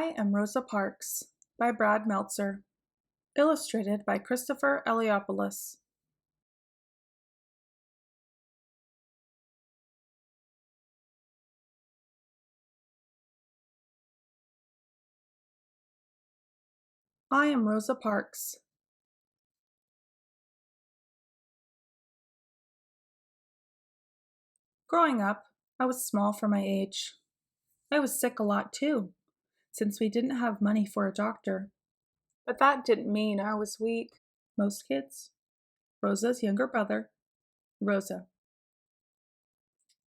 I Am Rosa Parks by Brad Meltzer. Illustrated by Christopher Eliopoulos. I am Rosa Parks. Growing up, I was small for my age. I was sick a lot too, since we didn't have money for a doctor. But that didn't mean I was weak. Most kids. Rosa's younger brother, Rosa.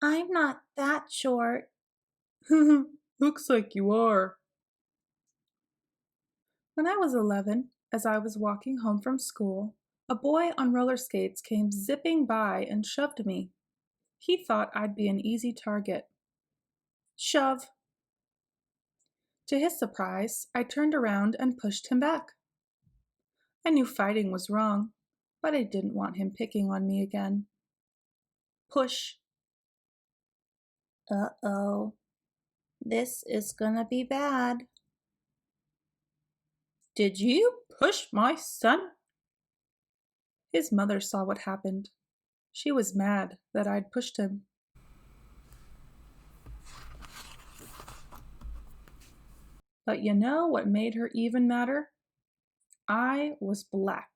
I'm not that short. Looks like you are. When I was 11, as I was walking home from school, a boy on roller skates came zipping by and shoved me. He thought I'd be an easy target. Shove! To his surprise, I turned around and pushed him back. I knew fighting was wrong, but I didn't want him picking on me again. Push. Uh-oh. This is gonna be bad. Did you push my son? His mother saw what happened. She was mad that I'd pushed him. But you know what made her even madder? I was black,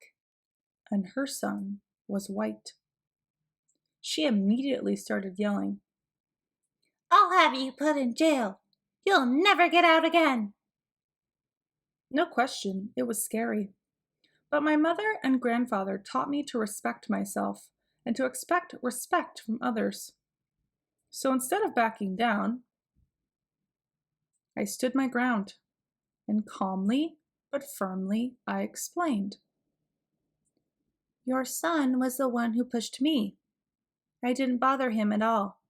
and her son was white. She immediately started yelling, "I'll have you put in jail. You'll never get out again." No question, it was scary. But my mother and grandfather taught me to respect myself and to expect respect from others. So instead of backing down, I stood my ground, and calmly but firmly I explained. Your son was the one who pushed me. I didn't bother him at all.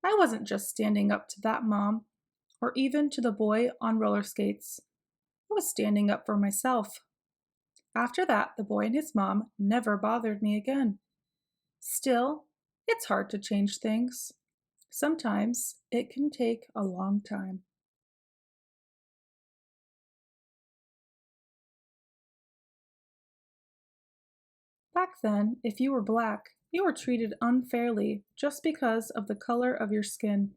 I wasn't just standing up to that mom, or even to the boy on roller skates. I was standing up for myself. After that, the boy and his mom never bothered me again. Still, it's hard to change things. Sometimes it can take a long time. Back then, if you were black, you were treated unfairly just because of the color of your skin.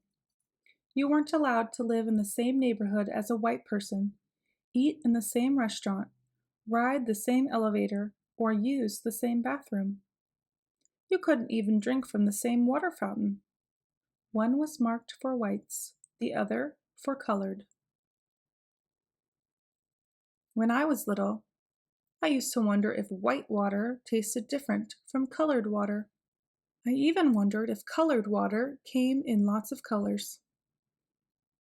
You weren't allowed to live in the same neighborhood as a white person, eat in the same restaurant, ride the same elevator, or use the same bathroom. You couldn't even drink from the same water fountain. One was marked for whites, the other for colored. When I was little, I used to wonder if white water tasted different from colored water. I even wondered if colored water came in lots of colors.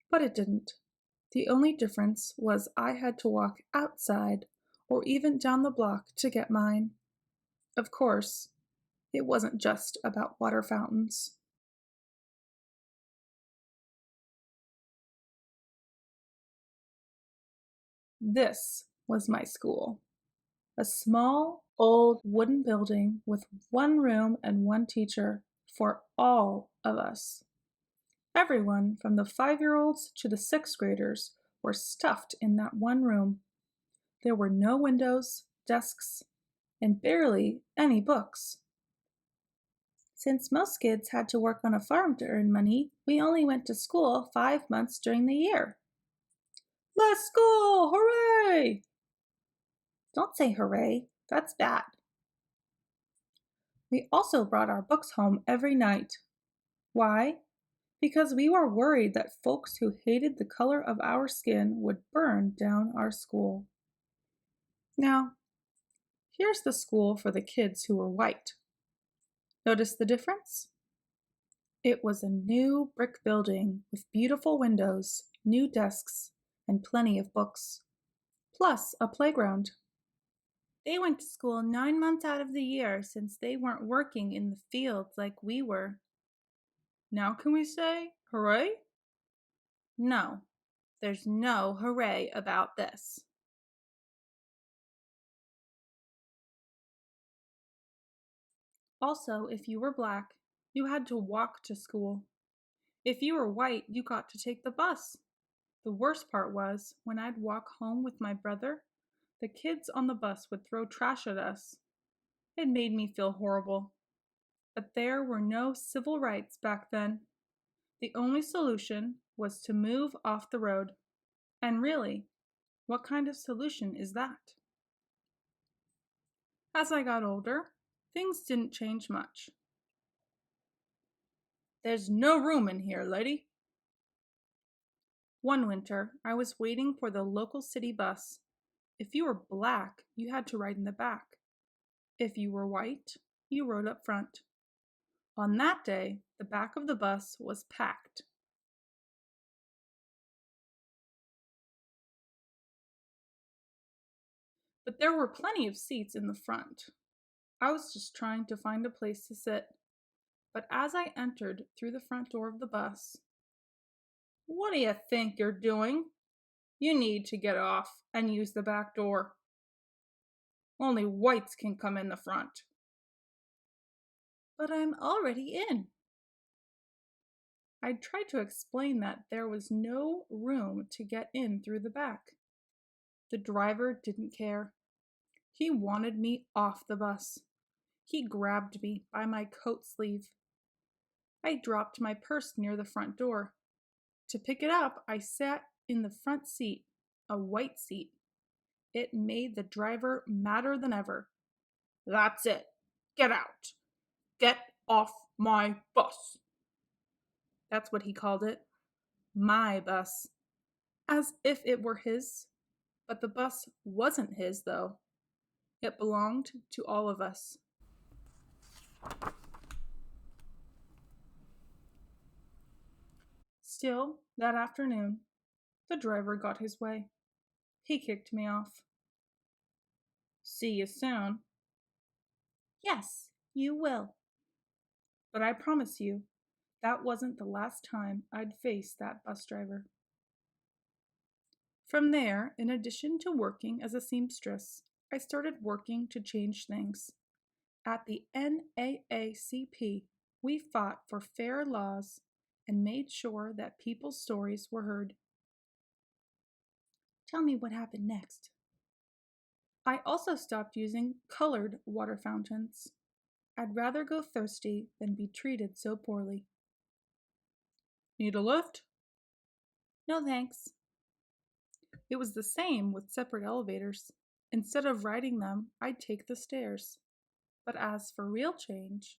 But it didn't. The only difference was I had to walk outside or even down the block to get mine. Of course, it wasn't just about water fountains. This was my school. A small, old wooden building with one room and one teacher for all of us. Everyone from the 5-year-olds to the 6th graders were stuffed in that one room. There were no windows, desks, and barely any books. Since most kids had to work on a farm to earn money, we only went to school 5 months during the year. Let's go! Hooray! Don't say hooray, that's bad. We also brought our books home every night. Why? Because we were worried that folks who hated the color of our skin would burn down our school. Now, here's the school for the kids who were white. Notice the difference? It was a new brick building with beautiful windows, new desks, and plenty of books, plus a playground. They went to school 9 months out of the year since they weren't working in the fields like we were. Now can we say hooray? No, there's no hooray about this. Also, if you were black, you had to walk to school. If you were white, you got to take the bus. The worst part was when I'd walk home with my brother, the kids on the bus would throw trash at us. It made me feel horrible. But there were no civil rights back then. The only solution was to move off the road. And really, what kind of solution is that? As I got older, things didn't change much. There's no room in here, lady. One winter, I was waiting for the local city bus. If you were black, you had to ride in the back. If you were white, you rode up front. On that day, the back of the bus was packed. But there were plenty of seats in the front. I was just trying to find a place to sit. But as I entered through the front door of the bus, "What do you think you're doing? You need to get off and use the back door. Only whites can come in the front." "But I'm already in." I tried to explain that there was no room to get in through the back. The driver didn't care. He wanted me off the bus. He grabbed me by my coat sleeve. I dropped my purse near the front door. To pick it up, I sat in the front seat, a white seat. It made the driver madder than ever. "That's it. Get out. Get off my bus." That's what he called it. My bus. As if it were his. But the bus wasn't his, though. It belonged to all of us. Still, that afternoon, the driver got his way. He kicked me off. "See you soon." "Yes, you will." But I promise you, that wasn't the last time I'd face that bus driver. From there, in addition to working as a seamstress, I started working to change things. At the NAACP, we fought for fair laws and made sure that people's stories were heard. Tell me what happened next. I also stopped using colored water fountains. I'd rather go thirsty than be treated so poorly. Need a lift? No thanks. It was the same with separate elevators. Instead of riding them, I'd take the stairs. But as for real change,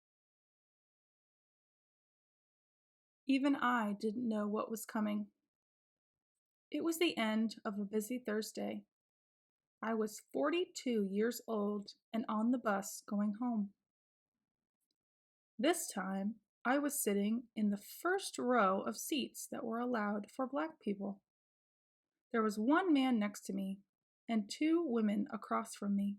even I didn't know what was coming. It was the end of a busy Thursday. I was 42 years old and on the bus going home. This time, I was sitting in the first row of seats that were allowed for Black people. There was one man next to me and two women across from me.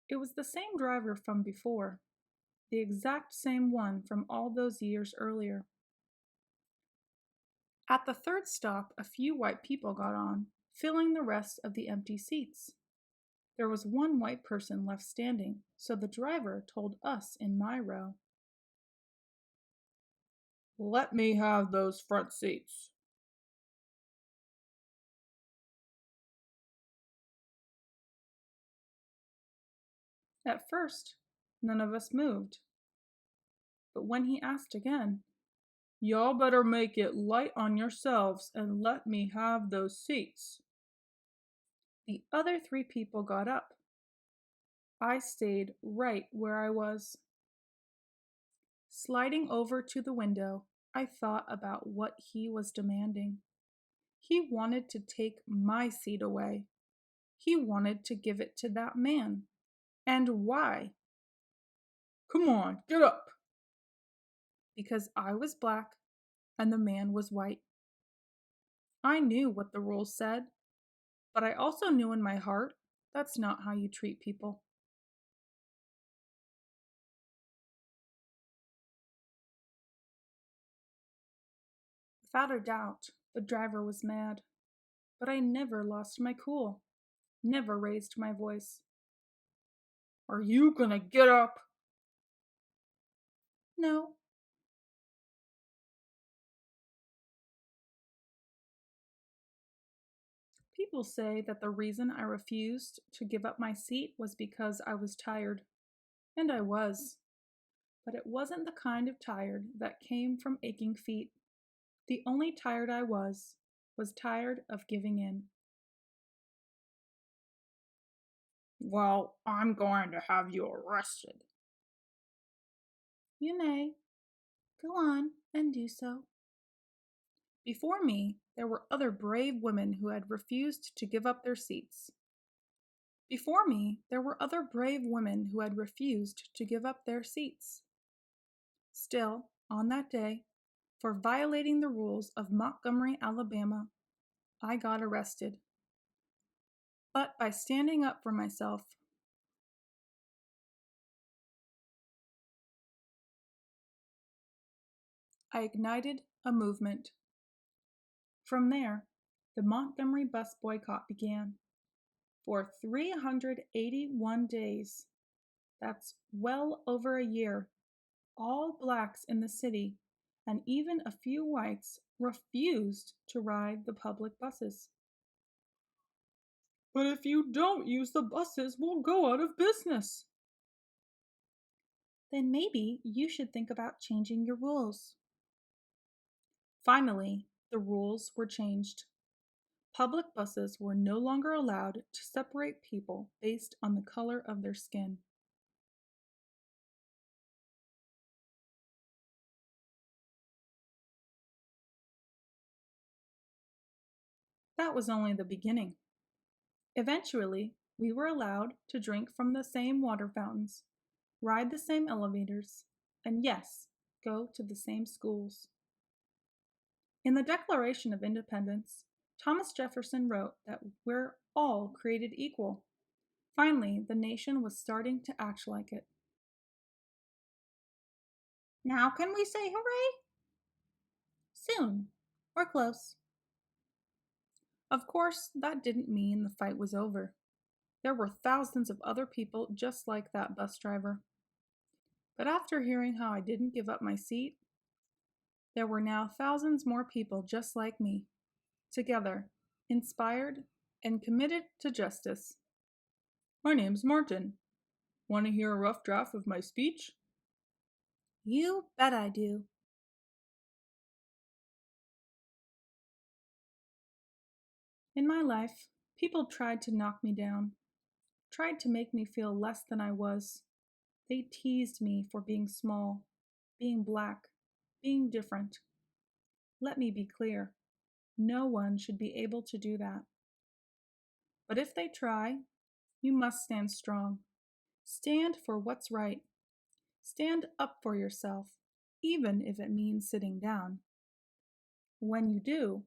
It was the same driver from before, the exact same one from all those years earlier. At the third stop, a few white people got on, filling the rest of the empty seats. There was one white person left standing, so the driver told us in my row, "Let me have those front seats." At first, none of us moved. But when he asked again, "Y'all better make it light on yourselves and let me have those seats," the other three people got up. I stayed right where I was. Sliding over to the window, I thought about what he was demanding. He wanted to take my seat away. He wanted to give it to that man. And why? "Come on, get up." Because I was Black and the man was white. I knew what the rules said, but I also knew in my heart that's not how you treat people. Without a doubt, the driver was mad, but I never lost my cool. never raised my voice. Are you gonna get up? No. People say that the reason I refused to give up my seat was because I was tired. And I was. But it wasn't the kind of tired that came from aching feet. The only tired I was tired of giving in. Well, I'm going to have you arrested. You may. Go on and do so. Before me, there were other brave women who had refused to give up their seats. Before me, there were other brave women who had refused to give up their seats. Still, on that day, for violating the rules of Montgomery, Alabama, I got arrested. But by standing up for myself, I ignited a movement. From there, the Montgomery Bus Boycott began. For 381 days, that's well over a year, all blacks in the city, and even a few whites, refused to ride the public buses. But if you don't use the buses, we'll go out of business. Then maybe you should think about changing your rules. Finally, the rules were changed. Public buses were no longer allowed to separate people based on the color of their skin. That was only the beginning. Eventually, we were allowed to drink from the same water fountains, ride the same elevators, and yes, go to the same schools. In the Declaration of Independence, Thomas Jefferson wrote that we're all created equal. Finally, the nation was starting to act like it. Now can we say hooray? Soon. We're close. Of course, that didn't mean the fight was over. There were thousands of other people just like that bus driver. But after hearing how I didn't give up my seat, there were now thousands more people just like me, together, inspired, and committed to justice. My name's Martin. Want to hear a rough draft of my speech? You bet I do. In my life, people tried to knock me down, tried to make me feel less than I was. They teased me for being small, being black, being different. Let me be clear. No one should be able to do that. But if they try, you must stand strong. Stand for what's right. Stand up for yourself, even if it means sitting down. When you do,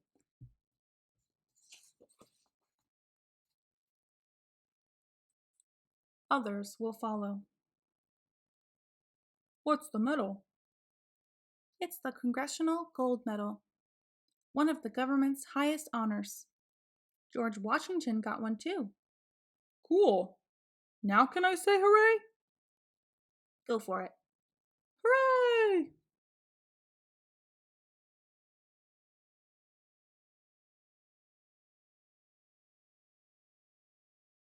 others will follow. What's the medal? It's the Congressional Gold Medal, one of the government's highest honors. George Washington got one too. Cool. Now can I say hooray? Go for it. Hooray!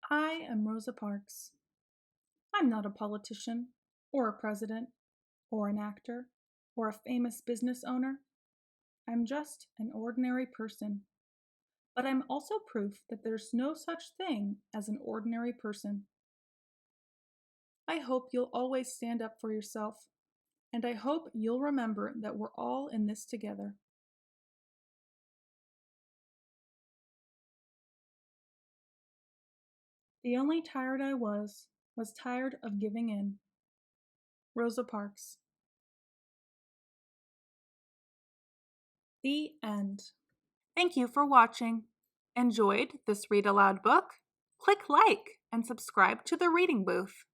I am Rosa Parks. I'm not a politician, or a president, or an actor, or a famous business owner. I'm just an ordinary person. But I'm also proof that there's no such thing as an ordinary person. I hope you'll always stand up for yourself, and I hope you'll remember that we're all in this together. The only tired I was tired of giving in. Rosa Parks. The end. Thank you for watching. Enjoyed this read aloud book? Click like and subscribe to the reading booth.